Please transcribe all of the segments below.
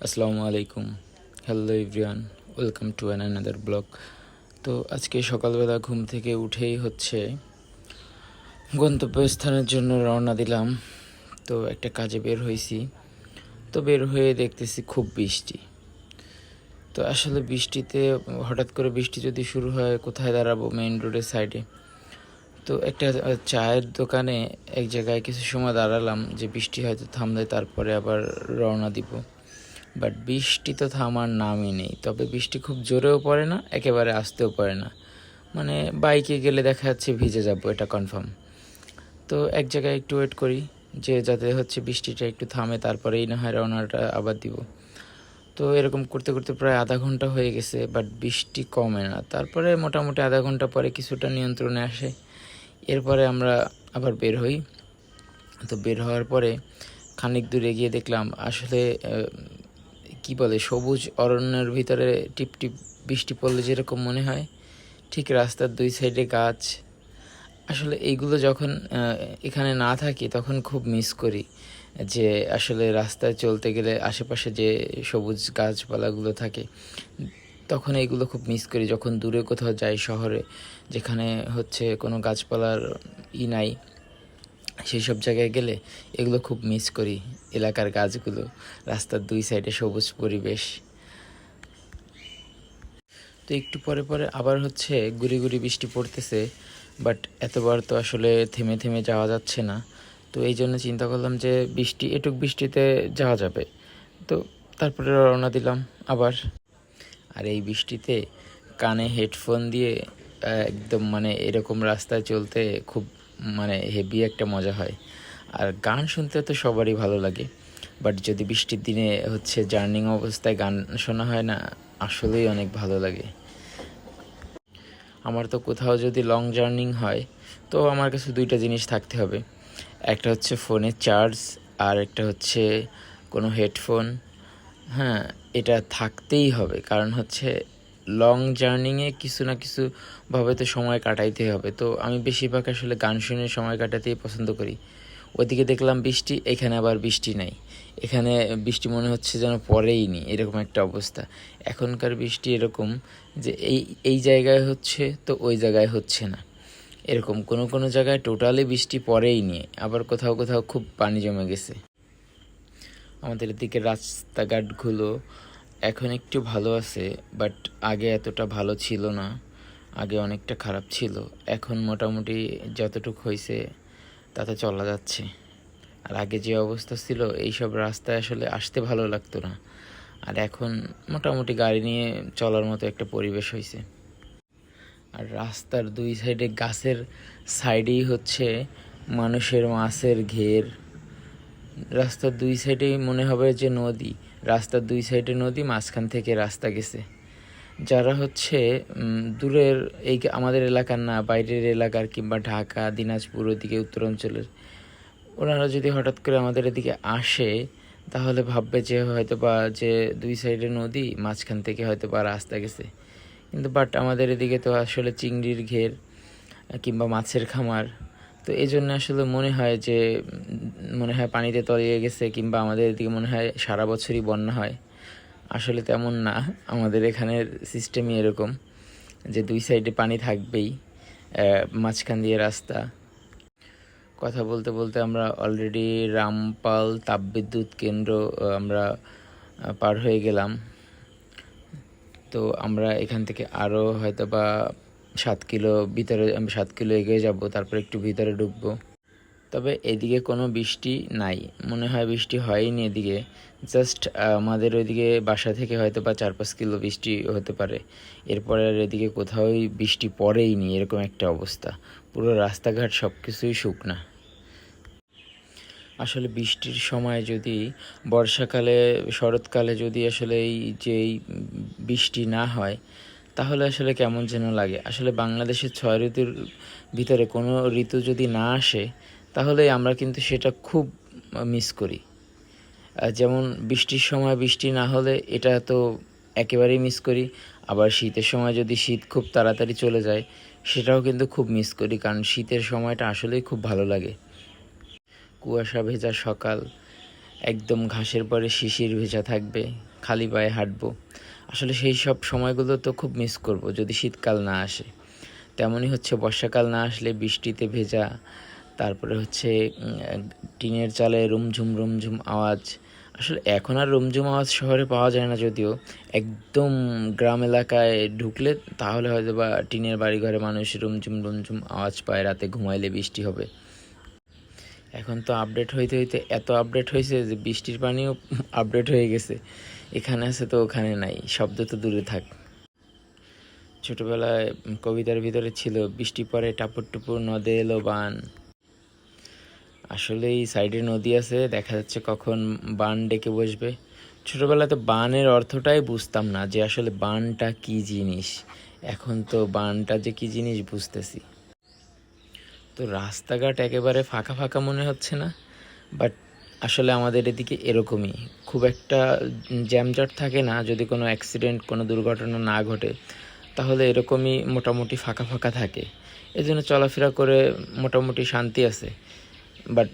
আসসালামু আলাইকুম। Hello everyone, welcome to another blog. তো আজকে সকালবেলা ঘুম থেকে উঠেই গন্তব্যস্থানের জন্য রওনা দিলাম। তো একটা কাজে বের হয়েছি। তো বের হয়ে দেখতেছি খুব বৃষ্টি। তো আসলে বৃষ্টিতে হঠাৎ করে বৃষ্টি যদি শুরু হয়, কোথায় দাঁড়াবো? মেইন রোডের সাইডে। তো একটা চায়ের দোকানে এক জায়গায় কিছু সময় দাঁড়ালাম, যে বৃষ্টি হয়তো থামলে তারপরে আবার রওনা দিব। বাট বৃষ্টি তো থামার নামই নেই। তবে বৃষ্টি খুব জোরেও পড়ে না, একেবারে আসতেও পড়ে না। মানে বাইকে গেলে দেখা যাচ্ছে ভিজে যাব, এটা কনফার্ম। তো এক জায়গায় একটু ওয়েট করি, যে যাতে বৃষ্টিটা একটু থামে, তারপরেই না হয় রওনাটা আবার দিব। তো এরকম করতে করতে প্রায় আধা ঘন্টা হয়ে গেছে, বাট বৃষ্টি কমে না। তারপরে মোটামুটি আধা ঘন্টা পরে কিছুটা নিয়ন্ত্রণে আসে। এরপরে আমরা আবার বের হই। তো বের হওয়ার পরে খানিক দূরে গিয়ে দেখলাম আসলে কি বলে, সবুজ অরণ্যের ভিতরে টিপ টিপ বৃষ্টি পড়লে যেরকম মনে হয়, ঠিক রাস্তার দুই সাইডে গাছ। আসলে এইগুলো যখন এখানে না থাকি তখন খুব মিস করি, যে আসলে রাস্তায় চলতে গেলে আশেপাশে যে সবুজ গাছপালাগুলো থাকে, তখন এইগুলো খুব মিস করি। যখন দূরে কোথাও যাই শহরে, যেখানে কোনো গাছপালার নাই, সেই সব জায়গায় গেলে এগুলো খুব মিস করি। এলাকার গাছগুলো, রাস্তার দুই সাইডে সবুজ পরিবেশ। তো একটু পরে পরে আবার গুড়ি গুড়ি বৃষ্টি পড়তেছে, বাট এতবার তো আসলে থেমে থেমে যাওয়া যাচ্ছে না। তো এই জন্য চিন্তা করলাম যে এটুক বৃষ্টিতে যাওয়া যাবে। তো তারপরে রওনা দিলাম আবার। আর এই বৃষ্টিতে কানে হেডফোন দিয়ে একদম এরকম রাস্তায় চলতে খুব হেভি একটা মজা হয়। আর গান শুনতে তো সবারই ভালো লাগে, বাট যদি বৃষ্টির দিনে জার্নিং অবস্থায় গান শোনা হয় না, আসলেই অনেক ভালো লাগে। আমার তো কোথাও যদি লং জার্নিং হয়, তো আমার কাছে দুইটা জিনিস থাকতে হবে। একটা ফোনের চার্জ, আর একটা কোনো হেডফোন। হ্যাঁ, এটা থাকতেই হবে, কারণ লং জার্নিংয়ে কিছু না কিছুভাবে তো সময় কাটাইতে হবে। তো আমি বেশিরভাগ আসলে গান শুনে সময় কাটাতেই পছন্দ করি। ওইদিকে দেখলাম বৃষ্টি, এখানে আবার বৃষ্টি নাই। এখানে বৃষ্টি মনে হচ্ছে যেন পড়েই নি, এরকম একটা অবস্থা। এখনকার বৃষ্টি এরকম যে এই জায়গায় তো ওই জায়গায় হচ্ছে না, এরকম কোনো কোনো জায়গায় টোটালি বৃষ্টি পড়েই নি, আবার কোথাও কোথাও খুব পানি জমে গেছে। আমাদের এদিকে রাস্তাঘাটগুলো এখন একটু ভালো আছে, বাট আগে এতটা ভালো ছিল না। আগে অনেকটা খারাপ ছিল। এখন মোটামুটি যতটুকু হয়েছে তাতে চলা যাচ্ছে। আর আগে যে অবস্থা ছিল, এইসব রাস্তায় আসলে আসতে ভালো লাগতো না। আর এখন মোটামুটি গাড়ি নিয়ে চলার মতো একটা পরিবেশ হয়েছে। আর রাস্তার দুই সাইডে গাছের সাইডেই মানুষের মাছের ঘের। রাস্তার দুই সাইডেই মনে হবে যে নদী। রাস্তার দুই সাইডে নদী, মাঝখান থেকে রাস্তা গেছে। যারা দূরের, এই আমাদের এলাকার না, বাইরের এলাকার, কিংবা ঢাকা, দিনাজপুর, ওদিকে উত্তরাঞ্চলের, ওনারা যদি হঠাৎ করে আমাদের এদিকে আসে, তাহলে ভাববে যে যে দুই সাইডে নদী, মাঝখান থেকে রাস্তা গেছে। কিন্তু বাট আমাদের এদিকে তো আসলে চিংড়ির ঘের কিংবা মাছের খামার। তো এই জন্য আসলে মনে হয় পানিতে তলিয়ে গেছে, কিংবা আমাদের এদিকে মনে হয় সারা বছরই বন্যা হয়। আসলে তেমন না, আমাদের এখানের সিস্টেমই এরকম যে দুই সাইডে পানি থাকবেই, মাঝখান দিয়ে রাস্তা। কথা বলতে বলতে আমরা অলরেডি রামপাল তাপবিদ্যুৎ কেন্দ্র আমরা পার হয়ে গেলাম। তো আমরা এখান থেকে আরও 7 কিলো ভিতরে, 7 কিলো এগিয়ে যাব, তারপর একটু ভিতরে ঢুকবো। তবে এদিকে কোনো বৃষ্টি নাই, মনে হয় বৃষ্টি হয়নি এদিকে। জাস্ট আমাদের ওইদিকে বাসা থেকে 4-5 কিলো বৃষ্টি হতে পারে। এরপরে আর এদিকে কোথাওই বৃষ্টি পড়েই নি, এরকম একটা অবস্থা। পুরো রাস্তাঘাট সব কিছুই শুকনা। আসলে বৃষ্টির সময় যদি বর্ষাকালে, শরৎকালে যদি এই বৃষ্টি না হয়, তাহলে আসলে কেমন যেন লাগে। আসলে বাংলাদেশের 6 ঋতুর ভিতরে কোনো ঋতু যদি না আসে, তাহলে আমরা কিন্তু সেটা খুব মিস করি। যেমন বৃষ্টির সময় বৃষ্টি না হলে এটা তো একেবারেই মিস করি। আবার শীতের সময় যদি শীত খুব তাড়াতাড়ি চলে যায়, সেটাও কিন্তু খুব মিস করি, কারণ শীতের সময়টা আসলেই খুব ভালো লাগে। কুয়াশা ভেজা সকাল, একদম ঘাসের পরে শিশির ভেজা থাকবে, খালি পায়ে হাঁটবো। আসলে সেই সব সময়গুলো তো খুব মিস করব যদি শীতকাল না আসে। তেমনই হচ্ছে বর্ষাকাল না আসলে বৃষ্টিতে ভেজা, তারপরে হচ্ছে টিনের চালে রুমঝুম রুমঝুম আওয়াজ। আসলে এখন আর রুমঝুম আওয়াজ শহরে পাওয়া যায় না, যদিও একদম গ্রাম এলাকায় ঢুকলে তাহলে হয়তো বা টিনের বাড়িঘরে মানুষ রুমঝুম রুমঝুম আওয়াজ পায় রাতে ঘুমাইলে বৃষ্টি হবে। এখন তো আপডেট হইতে হইতে এত আপডেট হয়েছে যে বৃষ্টির পানিও আপডেট হয়ে গেছে, এখানে আছে তো ওখানে নাই, শব্দ তো দূরে থাক। ছোটবেলায় কবিতার ভিতরে ছিল বৃষ্টি পরে টাপুর টুপুর নদে এলো বান। আসলে এই সাইডে নদী আছে, দেখা যাচ্ছে কখন বান ডেকে বসবে। ছোটবেলায় তো বানের অর্থটাই বুঝতাম না যে আসলে বানটা কি জিনিস, এখন তো বানটা যে কি জিনিস বুঝতেছি। তো রাস্তাঘাট একেবারে ফাঁকা ফাঁকা মনে হচ্ছে না, বাট আসলে আমাদের এদিকে এরকমই, খুব একটা জ্যামজট থাকে না। যদি কোনো অ্যাক্সিডেন্ট, কোনো দুর্ঘটনা না ঘটে তাহলে এরকমই মোটামুটি ফাঁকা ফাঁকা থাকে, এজন্য চলাফেরা করে মোটামুটি শান্তি আছে। বাট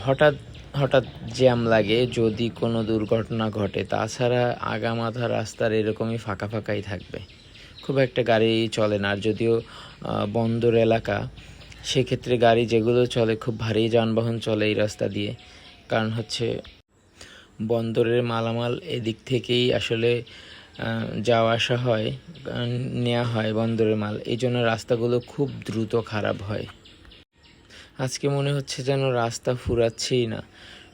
হঠাৎ হঠাৎ জ্যাম লাগে যদি কোনো দুর্ঘটনা ঘটে, তাছাড়া আগামাথা রাস্তার এরকমই ফাঁকা ফাঁকাই থাকবে, খুব একটা গাড়ি চলে না। আর যদিও বন্দর এলাকা, সেক্ষেত্রে গাড়ি যেগুলো চলে খুব ভারী যানবাহন চলে এই রাস্তা দিয়ে, কারণ হচ্ছে বন্দরের মালামাল এদিক থেকেই আসলে যাওয়া আসা হয়, নেওয়া হয় বন্দরের মাল, এই জন্য রাস্তাগুলো খুব দ্রুত খারাপ হয়। আজকে মনে হচ্ছে যেন রাস্তা ফুরাচ্ছেই না,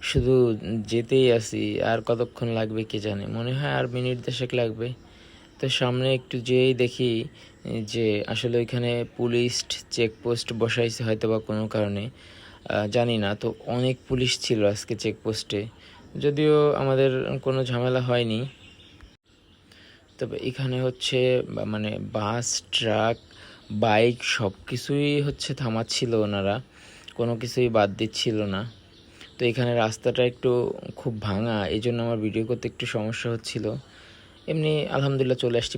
শুধু যেতেই আসি, আর কতক্ষণ লাগবে কে জানে, মনে হয় আর মিনিট 10 লাগবে। তো সামনে একটু যেয়েই দেখি যে আসলে ওইখানে পুলিশ চেকপোস্ট বসাইছে হয়তো বা কোনো কারণে, জানি না। তো অনেক পুলিশ ছিল আজকে চেকপোস্টে, যদিও আমাদের কোনো ঝামেলা হয়নি। তবে এখানে হচ্ছে মানে বাস, ট্রাক, বাইক সব কিছুই হচ্ছে থামাচ্ছিল ওনারা, কোনো কিছুই বাদ দিচ্ছিল না। তো এখানে রাস্তাটা একটু খুব ভাঙা, এই জন্য আমার ভিডিও করতে একটু সমস্যা হচ্ছিল। এমনি আলহামদুলিল্লাহ চলে আসছি।